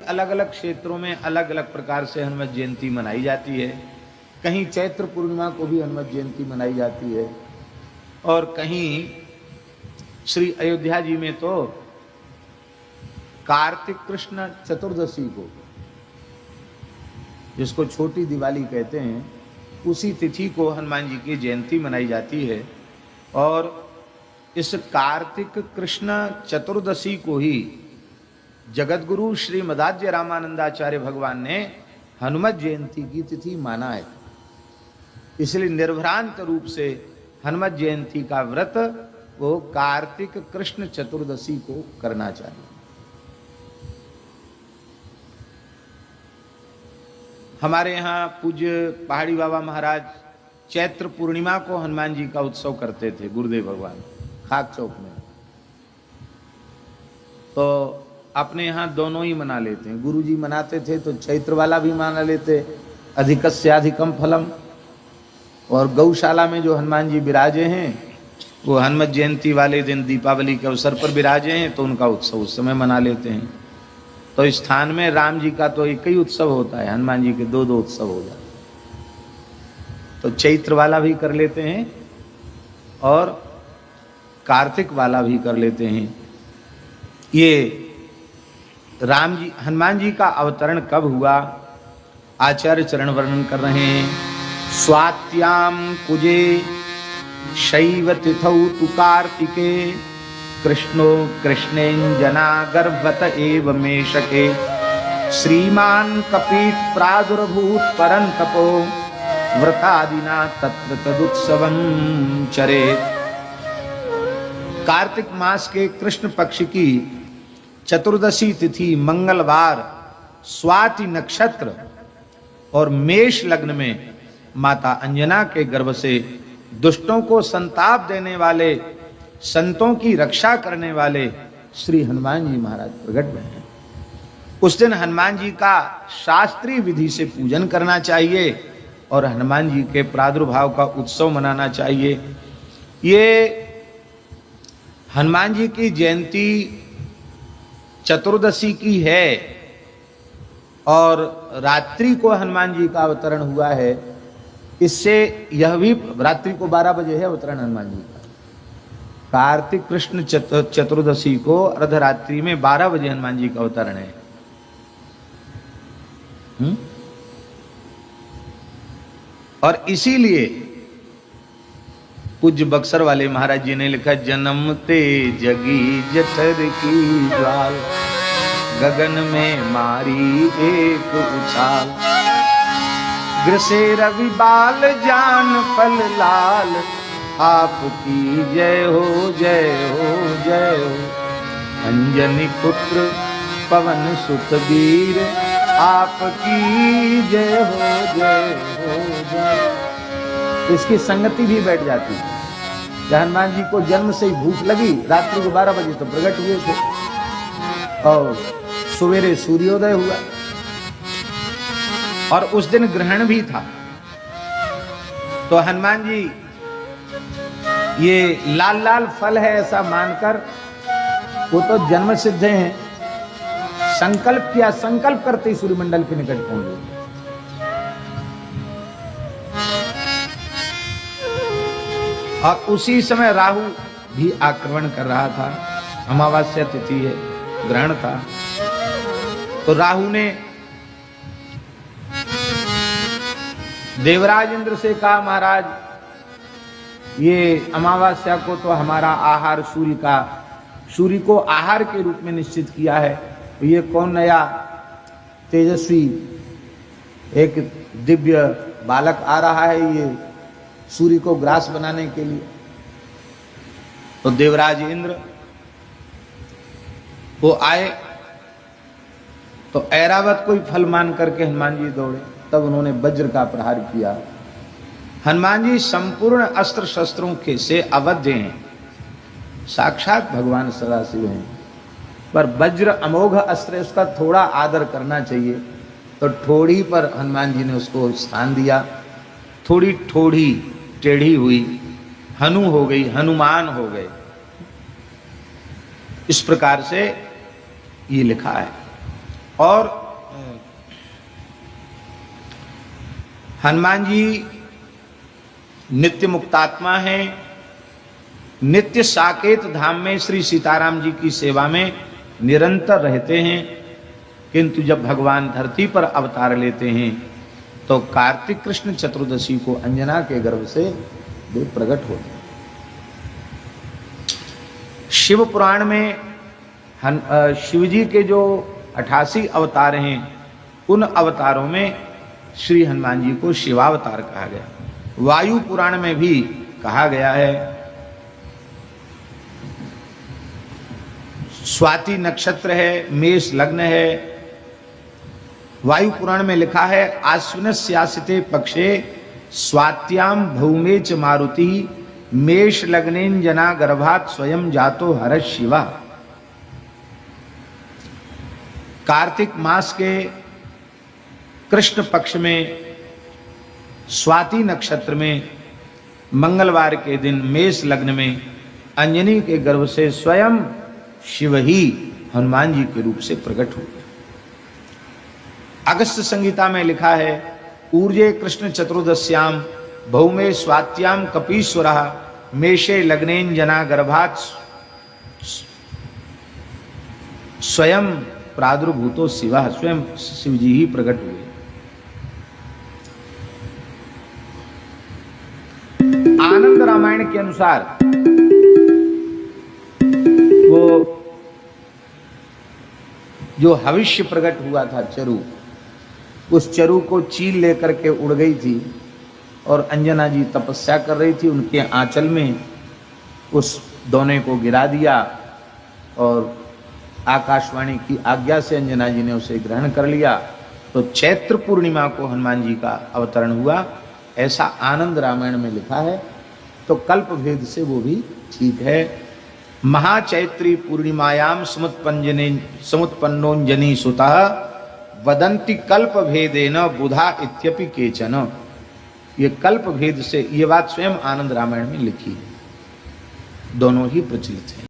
अलग अलग क्षेत्रों में अलग अलग प्रकार से हनुमत जयंती मनाई जाती है। कहीं चैत्र पूर्णिमा को भी हनुमत जयंती मनाई जाती है और कहीं श्री अयोध्या जी में तो कार्तिक कृष्ण चतुर्दशी को, जिसको छोटी दिवाली कहते हैं, उसी तिथि को हनुमान जी की जयंती मनाई जाती है। और इस कार्तिक कृष्ण चतुर्दशी को ही जगतगुरु श्री मदाज्य रामानंदाचार्य भगवान ने हनुमत जयंती की तिथि माना है। इसलिए निर्भ्रांत रूप से हनुमत जयंती का व्रत वो कार्तिक कृष्ण चतुर्दशी को करना चाहिए। हमारे यहाँ पूज्य पहाड़ी बाबा महाराज चैत्र पूर्णिमा को हनुमान जी का उत्सव करते थे, गुरुदेव भगवान खाक चौक में। तो अपने यहाँ दोनों ही मना लेते हैं। गुरु जी मनाते थे तो चैत्र वाला भी मना लेते, अधिकस्याधिकम फलम। और गौशाला में जो हनुमान जी विराजे हैं वो हनुमत जयंती वाले दिन दीपावली के अवसर पर विराजे हैं, तो उनका उत्सव उस समय मना लेते हैं। तो इस स्थान में राम जी का तो एक ही उत्सव होता है, हनुमान जी के दो दो उत्सव हो जाते। तो चैत्र वाला भी कर लेते हैं और कार्तिक वाला भी कर लेते हैं। ये राम जी हनुमान जी का अवतरण कब हुआ, आचार्य चरण वर्णन कर रहे हैं। स्वात्याम कुजे शैव तिथौ तु कार्तिके कृष्णो कृष्णेञ्जना गर्भत एव मेषके श्रीमान कपीट प्रादुर्भूत परंतपो व्रतादिना तत्र तदुत्सवं चरेत्। कार्तिक मास के कृष्ण पक्ष की चतुर्दशी तिथि मंगलवार स्वाति नक्षत्र और मेष लग्न में माता अंजना के गर्भ से दुष्टों को संताप देने वाले, संतों की रक्षा करने वाले श्री हनुमान जी महाराज प्रकट हुए हैं। उस दिन हनुमान जी का शास्त्रीय विधि से पूजन करना चाहिए और हनुमान जी के प्रादुर्भाव का उत्सव मनाना चाहिए। ये हनुमान जी की जयंती चतुर्दशी की है और रात्रि को हनुमान जी का अवतरण हुआ है। इससे यह भी रात्रि को 12 बजे है अवतरण हनुमान जी का। कार्तिक कृष्ण चतुर्दशी को अर्धरात्रि में 12 बजे हनुमान जी का अवतरण है। और इसीलिए पूज्य बक्सर वाले महाराज जी ने लिखा, जन्मते जगी जठर की ज्वाल गगन में मारी एक उछाल ग्रसे रवि बाल जान फल लाल आपकी जय हो जय हो जय हो। अंजनी पुत्र पवन सुत वीर आपकी जय हो जय हो जय। इसकी संगति भी बैठ जाती है। हनुमान जी को जन्म से ही भूख लगी, रात्रि को 12 बजे तो प्रकट हुए थे और सवेरे सूर्योदय हुआ और उस दिन ग्रहण भी था। तो हनुमान जी ये लाल लाल फल है ऐसा मानकर वो तो जन्म सिद्ध हैं, संकल्प किया, संकल्प करते ही सूर्यमंडल के निकट पहुंच गए। और उसी समय राहु भी आक्रमण कर रहा था। अमावस्या तिथि है, ग्रहण था। तो राहु ने देवराज इंद्र से कहा, महाराज ये अमावस्या को तो हमारा आहार सूर्य को आहार के रूप में निश्चित किया है, तो ये कौन नया तेजस्वी एक दिव्य बालक आ रहा है ये सूर्य को ग्रास बनाने के लिए। तो देवराज इंद्र वो आए तो ऐरावत कोई फल मान करके हनुमान जी दौड़े, तब उन्होंने वज्र का प्रहार किया। हनुमान जी संपूर्ण अस्त्र शस्त्रों के से अवध्य हैं, साक्षात भगवान सदाशिव हैं, पर वज्र अमोघ अस्त्र, उसका थोड़ा आदर करना चाहिए। तो ठोड़ी पर हनुमान जी ने उसको स्थान दिया। थोड़ी ठोड़ी टेढ़ी हुई, हनु हो गई, हनुमान हो गए। इस प्रकार से ये लिखा है। और हनुमान जी नित्य मुक्तात्मा हैं, नित्य साकेत धाम में श्री सीताराम जी की सेवा में निरंतर रहते हैं। किंतु जब भगवान धरती पर अवतार लेते हैं तो कार्तिक कृष्ण चतुर्दशी को अंजना के गर्भ से वे प्रकट होते हैं। शिव पुराण में शिव जी के जो 88 अवतार हैं, उन अवतारों में श्री हनुमान जी को शिवावतार कहा गया। वायु पुराण में भी कहा गया है, स्वाति नक्षत्र है, मेष लग्न है। वायु पुराण में लिखा है, आश्विनस्यासिते पक्षे स्वात्याम भौमे च मारुति मेष लग्नेंजना गर्भात स्वयं जातो हर शिवा। कार्तिक मास के कृष्ण पक्ष में स्वाति नक्षत्र में मंगलवार के दिन मेष लग्न में अंजनी के गर्भ से स्वयं शिव ही हनुमान जी के रूप से प्रकट हुए। अगस्त संहिता में लिखा है, ऊर्जे कृष्ण चतुर्दश्याम भौमे स्वात्याम कपीश्वरः मेषे लग्नेंजना गर्भात् स्वयं प्रादुर्भूतो शिवः। स्वयं शिव जी ही प्रकट हुए। आनंद रामायण के अनुसार वो जो भविष्य प्रकट हुआ था चरु, उस चरु को चील लेकर के उड़ गई थी और अंजना जी तपस्या कर रही थी। उनके आंचल में उस दोने को गिरा दिया और आकाशवाणी की आज्ञा से अंजना जी ने उसे ग्रहण कर लिया। तो चैत्र पूर्णिमा को हनुमान जी का अवतरण हुआ, ऐसा आनंद रामायण में लिखा है। तो कल्प भेद से वो भी ठीक है। महाचैत्री पूर्णिमायाम समुत्पन्नोंजनी सुतः वदंती कल्प भेदेन बुधा इत्यपि केचन। ये कल्प भेद से, ये बात स्वयं आनंद रामायण में लिखी है, दोनों ही प्रचलित है।